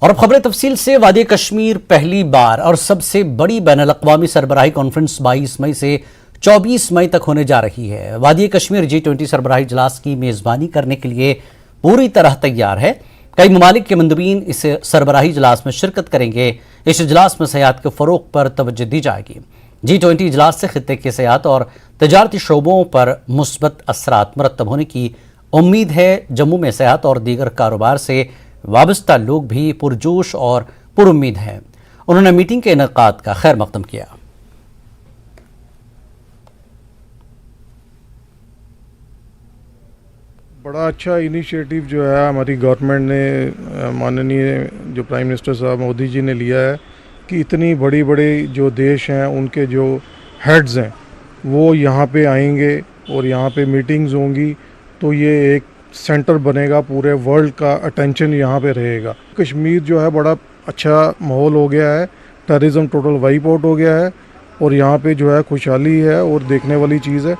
और अब खबरें तफसील से। वादी कश्मीर पहली बार और सबसे बड़ी बैनुल-अक़वामी सरबराही कॉन्फ्रेंस 22 मई से 24 मई तक होने जा रही है। वादी कश्मीर G20 सरबराही इजलास की मेज़बानी करने के लिए पूरी तरह तैयार है। कई ममालिक के मंदबीन इस सरबराही इजलास में शिरकत करेंगे। इस इजलास में सयाहत के फ़रोग़ पर तवज्जो दी जाएगी। G20 इजलास से खित्ते की सयाहत और तजारती शोबों पर मुस्बत असरात मुरत्तब होने की उम्मीद है। जम्मू में सयाहत और दीगर कारोबार से वाबस्ता लोग भी पुरजोश और पुरुम्मीद हैं। उन्होंने मीटिंग के इनेकाद का खैर मकदम किया। बड़ा अच्छा इनिशिएटिव जो है हमारी गवर्नमेंट ने, माननीय जो प्राइम मिनिस्टर साहब मोदी जी ने लिया है कि इतनी बड़ी बड़ी जो देश हैं उनके जो हेड्स हैं वो यहाँ पे आएंगे और यहाँ पे मीटिंग्स होंगी, तो ये एक सेंटर बनेगा, पूरे वर्ल्ड का अटेंशन यहाँ पे रहेगा। कश्मीर जो है बड़ा अच्छा माहौल हो गया है, टेररिज्म टोटल वाइप आउट हो गया है और यहाँ पे जो है खुशहाली है और देखने वाली चीज़ है।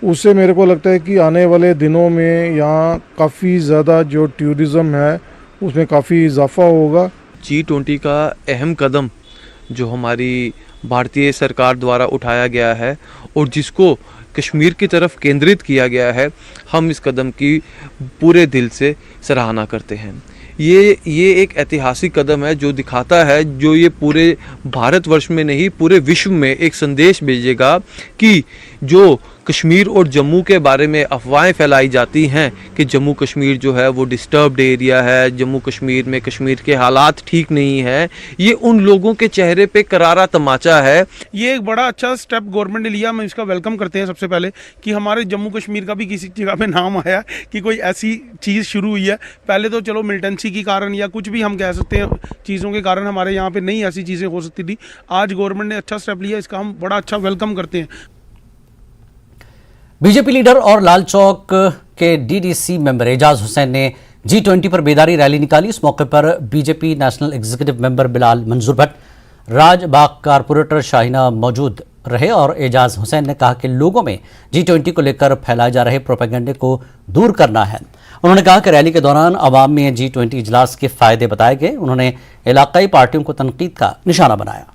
उससे मेरे को लगता है कि आने वाले दिनों में यहाँ काफ़ी ज़्यादा जो टूरिज़्म है उसमें काफ़ी इजाफा होगा। G20 का अहम कदम जो हमारी भारतीय सरकार द्वारा उठाया गया है और जिसको कश्मीर की तरफ केंद्रित किया गया है, हम इस कदम की पूरे दिल से सराहना करते हैं। ये एक ऐतिहासिक कदम है जो दिखाता है, जो ये पूरे भारतवर्ष में नहीं पूरे विश्व में एक संदेश भेजेगा कि जो कश्मीर और जम्मू के बारे में अफवाहें फैलाई जाती हैं कि जम्मू कश्मीर जो है वो डिस्टर्ब्ड एरिया है, जम्मू कश्मीर में कश्मीर के हालात ठीक नहीं है, ये उन लोगों के चेहरे पे करारा तमाचा है। ये एक बड़ा अच्छा स्टेप गवर्नमेंट ने लिया, हम इसका वेलकम करते हैं। सबसे पहले कि हमारे जम्मू कश्मीर का भी किसी जगह पे नाम आया कि कोई ऐसी चीज़ शुरू हुई है। पहले तो चलो मिलिटेंसी के कारण या कुछ भी हम कह सकते हैं चीज़ों के कारण हमारे यहाँ पे नहीं ऐसी चीज़ें हो सकती थी। आज गवर्नमेंट ने अच्छा स्टेप लिया, इसका हम बड़ा अच्छा वेलकम करते हैं। बीजेपी लीडर और लाल चौक के DDC मेंबर एजाज हुसैन ने G20 पर बेदारी रैली निकाली। इस मौके पर BJP national executive member Bilal मंजूर भट्ट, राजबाग कारपोरेटर शाहीना मौजूद रहे और एजाज हुसैन ने कहा कि लोगों में G20 को लेकर फैलाए जा रहे प्रोपेगेंडे को दूर करना है। उन्होंने कहा कि रैली के दौरान अवाम में G20 इजलास के फायदे बताए गए। उन्होंने इलाकाई पार्टियों को तनकीद का निशाना बनाया।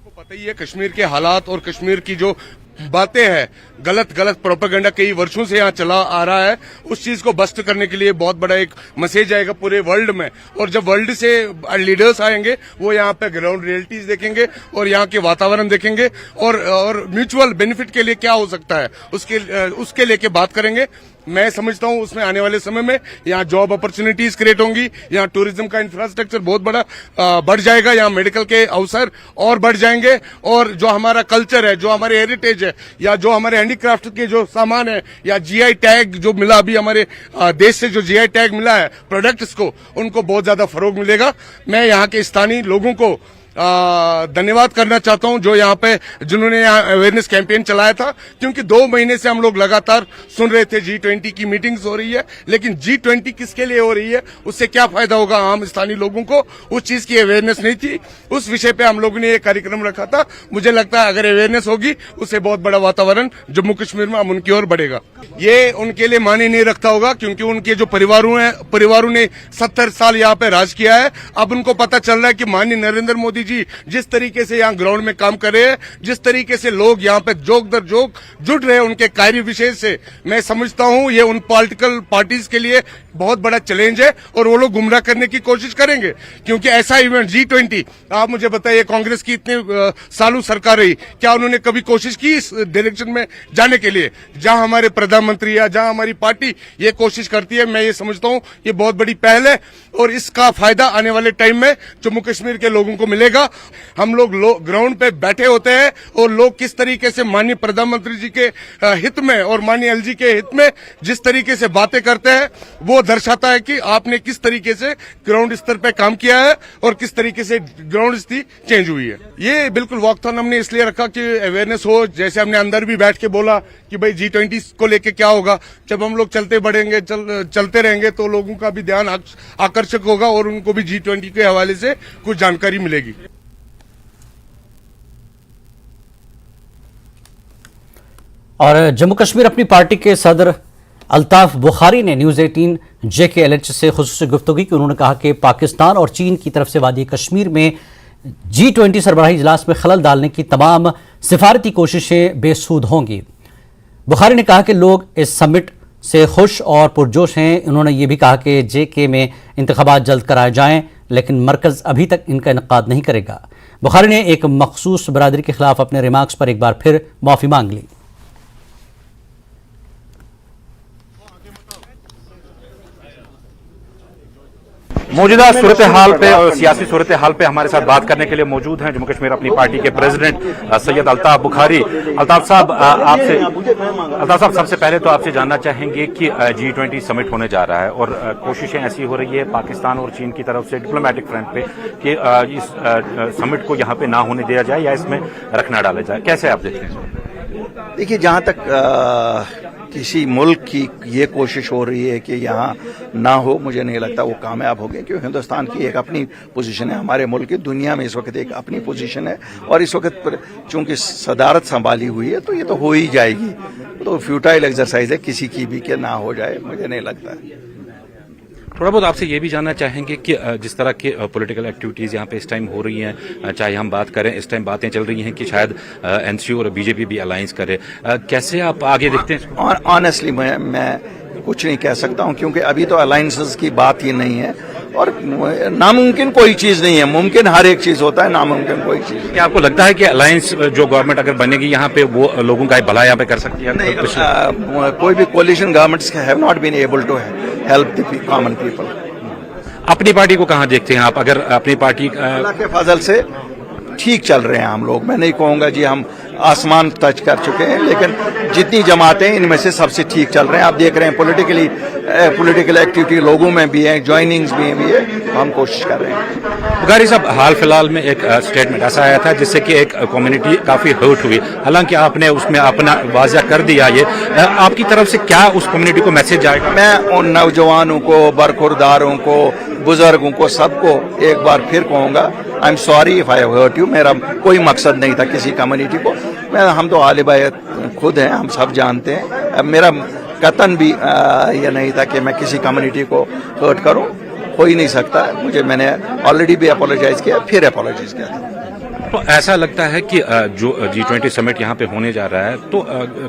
पता ही है कश्मीर के हालात और कश्मीर की जो बातें हैं, गलत प्रोपेगेंडा कई वर्षों से यहाँ चला आ रहा है, उस चीज को बस्ट करने के लिए बहुत बड़ा एक मैसेज आएगा पूरे वर्ल्ड में। और जब वर्ल्ड से लीडर्स आएंगे वो यहाँ पे ग्राउंड रियलिटीज देखेंगे और यहाँ के वातावरण देखेंगे और म्यूचुअल बेनिफिट के लिए क्या हो सकता है उसके लेके बात करेंगे। मैं समझता हूँ उसमें आने वाले समय में यहाँ जॉब अपॉर्चुनिटीज क्रिएट होंगी, यहाँ टूरिज्म का इंफ्रास्ट्रक्चर बहुत बड़ा बढ़ जाएगा, यहाँ मेडिकल के अवसर और बढ़ जाएंगे और जो हमारा कल्चर है, जो हमारे हेरिटेज है या जो हमारे हैंडीक्राफ्ट के जो सामान है या GI टैग जो मिला अभी हमारे देश से जो GI टैग मिला है प्रोडक्ट्स को, उनको बहुत ज्यादा फरोग मिलेगा। मैं यहाँ के स्थानीय लोगों को धन्यवाद करना चाहता हूं जो यहाँ पे जिन्होंने यहाँ अवेयरनेस कैंपेन चलाया था, क्योंकि 2 महीने से हम लोग लगातार सुन रहे थे G20 की मीटिंग्स हो रही है, लेकिन G20 किसके लिए हो रही है, उससे क्या फायदा होगा आम स्थानीय लोगों को, उस चीज की अवेयरनेस नहीं थी। उस विषय पे हम लोगों ने ये कार्यक्रम रखा था। मुझे लगता है अगर अवेयरनेस होगी उससे बहुत बड़ा वातावरण जम्मू कश्मीर में अमन की ओर बढ़ेगा। ये उनके लिए मायने नहीं रखता होगा क्योंकि उनके जो परिवारों ने 70 साल यहाँ पे राज किया है। अब उनको पता चल रहा है कि माननीय नरेंद्र मोदी जी जिस तरीके से यहाँ ग्राउंड में काम कर रहे हैं, जिस तरीके से लोग यहाँ पे जोक दर जोक जुड़ रहे हैं उनके कार्य विशेष से, मैं समझता हूँ ये उन पॉलिटिकल पार्टीज के लिए बहुत बड़ा चैलेंज है और वो लोग गुमराह करने की कोशिश करेंगे। क्योंकि ऐसा इवेंट G20, आप मुझे बताइए कांग्रेस की इतने सालों सरकार रही, क्या उन्होंने कभी कोशिश की इस डायरेक्शन में जाने के लिए? जहां हमारे प्रधानमंत्री या जहां हमारी पार्टी ये कोशिश करती है, मैं ये समझता हूँ ये बहुत बड़ी पहल है और इसका फायदा आने वाले टाइम में जम्मू कश्मीर के लोगों को मिलेगा। हम लोग ग्राउंड पे बैठे होते हैं और लोग किस तरीके से माननीय प्रधानमंत्री जी के हित में और माननीय LG के हित में जिस तरीके से बातें करते हैं वो दर्शाता है कि आपने किस तरीके से ग्राउंड स्तर पे काम किया है और किस तरीके से ग्राउंड स्थिति चेंज हुई है। ये बिल्कुल वॉकथॉन हमने इसलिए रखा कि अवेयरनेस हो। जैसे हमने अंदर भी बैठ के बोला कि भाई G20 को लेके क्या होगा, जब हम लोग चलते रहेंगे तो लोगों का भी ध्यान आकर्षक होगा और उनको भी G20 के हवाले से कुछ जानकारी मिलेगी। और जम्मू कश्मीर अपनी पार्टी के सदर अल्ताफ बुखारी ने न्यूज़ 18 JKLH से खुसूसी गुफ्तगू की। उन्होंने कहा कि पाकिस्तान और चीन की तरफ से वादी कश्मीर में G20 सरबराही इजलास में खलल डालने की तमाम सिफारती कोशिशें बेसूद होंगी। बुखारी ने कहा कि लोग इस समिट से खुश और पुरजोश हैं। उन्होंने ये भी कहा कि JK में इंतखाबात जल्द कराए जाएं, लेकिन मरकज़ अभी तक इनका इनकाद नहीं करेगा। बुखारी ने एक मखसूस बरादरी के खिलाफ अपने रिमार्क्स पर एक बार फिर माफ़ी मांग ली। मौजूदा सूरत हाल पे और सियासी सूरत हाल पे हमारे साथ बात करने के लिए मौजूद हैं जम्मू कश्मीर अपनी पार्टी के प्रेसिडेंट सैयद अल्ताफ बुखारी। अल्ताफ साहब सबसे पहले तो आपसे जानना चाहेंगे कि G20 समिट होने जा रहा है और कोशिशें ऐसी हो रही है पाकिस्तान और चीन की तरफ से डिप्लोमेटिक फ्रंट पे कि इस समिट को यहाँ पे ना होने दिया जाए या इसमें रखना डाला जाए, कैसे आप देखते हैं? देखिए, जहाँ तक किसी मुल्क की ये कोशिश हो रही है कि यहाँ ना हो, मुझे नहीं लगता वो कामयाब होगी, क्योंकि हिंदुस्तान की एक अपनी पोजीशन है, हमारे मुल्क की दुनिया में इस वक्त एक अपनी पोजीशन है और इस वक्त चूंकि सदारत संभाली हुई है तो ये तो हो ही जाएगी। तो फ्यूटाइल एक्सरसाइज है किसी की भी कि ना हो जाए, मुझे नहीं लगता। थोड़ा बहुत आपसे ये भी जानना चाहेंगे कि जिस तरह की पॉलिटिकल एक्टिविटीज़ यहाँ पे इस टाइम हो रही हैं, चाहे हम बात करें, इस टाइम बातें चल रही हैं कि शायद NCU और BJP भी अलायंस करे, कैसे आप आगे देखते हैं? और ऑनेस्टली मैं कुछ नहीं कह सकता हूँ, क्योंकि अभी तो अलायंसेस की बात ही नहीं है और नामुमकिन कोई चीज़ नहीं है, मुमकिन हर एक चीज़ होता है, नामुमकिन कोई चीज़। क्या आपको लगता है कि अलायंस जो गवर्नमेंट अगर बनेगी यहाँ पे वो लोगों का भला यहाँ पे कर सकती है? नहीं, कोई भी coalition governments have not been able to help the common people. अपनी पार्टी को कहाँ देखते हैं आप? अगर अपनी पार्टी अल्लाह के फजल से ठीक चल रहे हैं हम लोग, मैं नहीं कहूँगा जी हम आसमान टच कर चुके हैं, लेकिन जितनी जमातें इनमें से सबसे ठीक चल रहे हैं। आप देख रहे हैं पॉलिटिकल एक्टिविटी लोगों में भी है, ज्वाइनिंग्स में भी है, तो हम कोशिश कर रहे हैं। बुखारी साहब, हाल फिलहाल में एक स्टेटमेंट ऐसा आया था जिससे कि एक कम्युनिटी काफी हर्ट हुई, हालांकि आपने उसमें अपना वाज़ा कर दिया। ये आपकी तरफ से क्या उस कम्युनिटी को मैसेज जाएगा? मैं उन नौजवानों को, बरखुरदारों को, बुजुर्गों को, सबको एक बार फिर कहूँगा, I am sorry if I have hurt you. मेरा कोई मकसद नहीं था किसी कम्युनिटी को, हम तो आले बैत खुद हैं, हम सब जानते हैं। मेरा कतन भी ये नहीं था कि मैं किसी कम्युनिटी को हर्ट करूं, हो ही नहीं सकता। मैंने ऑलरेडी भी अपोलोजाइज किया, फिर अपोलोजाइज किया था। तो ऐसा लगता है कि जो G20 समिट यहाँ पे होने जा रहा है तो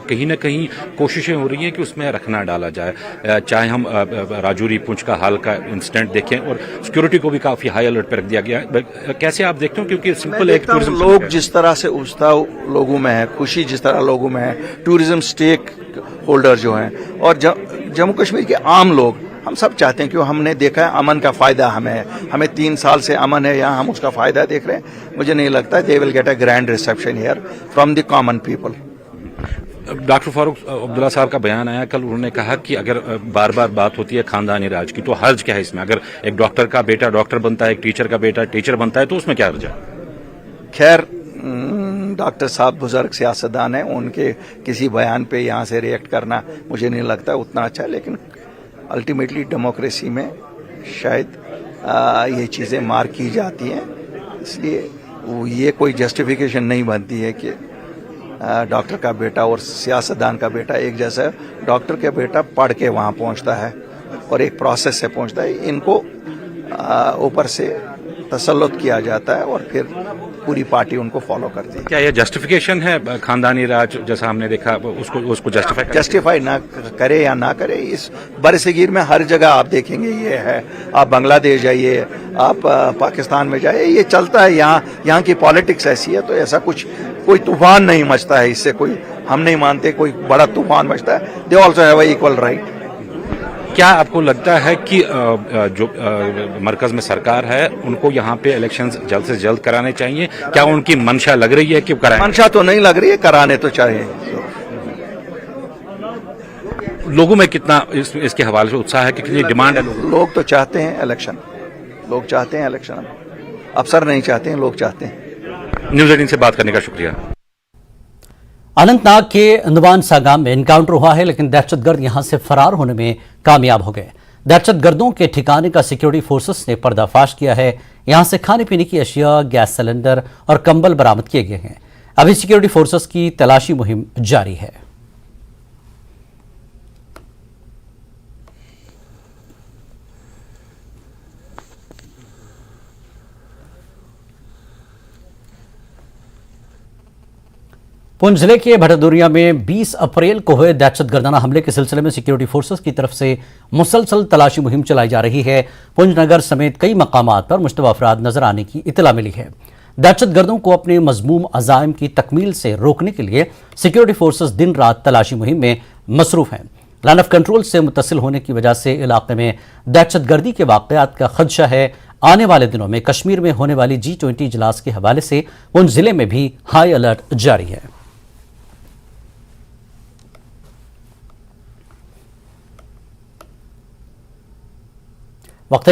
कहीं ना कहीं कोशिशें हो रही हैं कि उसमें रखना डाला जाए, चाहे हम राजौरी पुंछ का हाल का इंसिडेंट देखें और सिक्योरिटी को भी काफी हाई अलर्ट पर रख दिया गया है। कैसे आप देखते हो? क्योंकि सिंपल एक टूरिज्म लोग जिस तरह से उत्साह लोगों में है, खुशी जिस तरह लोगों में है, टूरिज्म स्टेक होल्डर जो हैं और जम्मू कश्मीर के आम लोग, हम सब चाहते हैं, क्यों हमने देखा है अमन का फायदा हमें 3 साल से अमन है यहाँ, हम उसका फायदा देख रहे हैं। मुझे नहीं लगता they will get a grand reception here from the common people. Doctor Farooq Abdullah साहब का बयान आया कल, उन्होंने कहा कि अगर बार बार बात होती है खानदानी राज की तो हर्ज क्या है इसमें? अगर एक डॉक्टर का बेटा डॉक्टर बनता है, एक टीचर का बेटा टीचर बनता है, तो उसमें क्या हर्ज है? खैर, डॉक्टर साहब बुजुर्ग सियासतदान हैं, उनके किसी बयान पे यहाँ से रिएक्ट करना मुझे नहीं लगता उतना अच्छा, लेकिन अल्टीमेटली डेमोक्रेसी में शायद ये चीज़ें मार की जाती हैं, इसलिए ये कोई जस्टिफिकेशन नहीं बनती है कि डॉक्टर का बेटा और सियासतदान का बेटा एक जैसा। डॉक्टर का बेटा पढ़ के वहाँ पहुँचता है और एक प्रोसेस से पहुँचता है, इनको ऊपर से तसल्लुत किया जाता है और फिर पूरी पार्टी उनको फॉलो करती है। क्या ये जस्टिफिकेशन है खानदानी राज जैसा हमने देखा, उसको जस्टिफाई ना करे या ना करे, इस बरसगीर में हर जगह आप देखेंगे ये है। आप बांग्लादेश जाइए, आप पाकिस्तान में जाइए, ये चलता है। यहाँ की पॉलिटिक्स ऐसी है, तो ऐसा कोई तूफान नहीं मचता है इससे, कोई हम नहीं मानते कोई बड़ा तूफान मचता है। They also have equal right. क्या आपको लगता है कि जो मरकज में सरकार है उनको यहाँ पे इलेक्शंस जल्द से जल्द कराने चाहिए? क्या उनकी मंशा लग रही है कि कराएं? मंशा तो नहीं लग रही है, कराने तो चाहिए। लोगों में कितना इसके हवाले से उत्साह है, कितनी डिमांड है? लोग तो चाहते हैं इलेक्शन, लोग चाहते हैं इलेक्शन, अफसर नहीं चाहते हैं, लोग चाहते हैं। न्यूज़ 18 से बात करने का शुक्रिया। अनंतनाग के नुमान सागाम में एनकाउंटर हुआ है, लेकिन दहशतगर्द यहां से फरार होने में कामयाब हो गए। दहशतगर्दों के ठिकाने का सिक्योरिटी फोर्सेस ने पर्दाफाश किया है। यहां से खाने पीने की अशिया, गैस सिलेंडर और कंबल बरामद किए गए हैं। अभी सिक्योरिटी फोर्सेस की तलाशी मुहिम जारी है। पुंछ जिले के भटदुरिया में 20 अप्रैल को हुए दहशतगर्दाना हमले के सिलसिले में सिक्योरिटी फोर्सेस की तरफ से मुसलसल तलाशी मुहिम चलाई जा रही है। पुंछ नगर समेत कई मकामात पर मुश्तबा अफराद नजर आने की इतला मिली है। दहशतगर्दों को अपने मजमूम अज़ाइम की तकमील से रोकने के लिए सिक्योरिटी फोर्सेस दिन रात तलाशी मुहिम में मसरूफ हैं। लाइन ऑफ कंट्रोल से मुत्तसिल होने की वजह से इलाके में दहशतगर्दी के वाक़यात का खदशा है। आने वाले दिनों में कश्मीर में होने वाली G20 इजलास के हवाले से पुंछ जिले में भी हाई अलर्ट जारी है।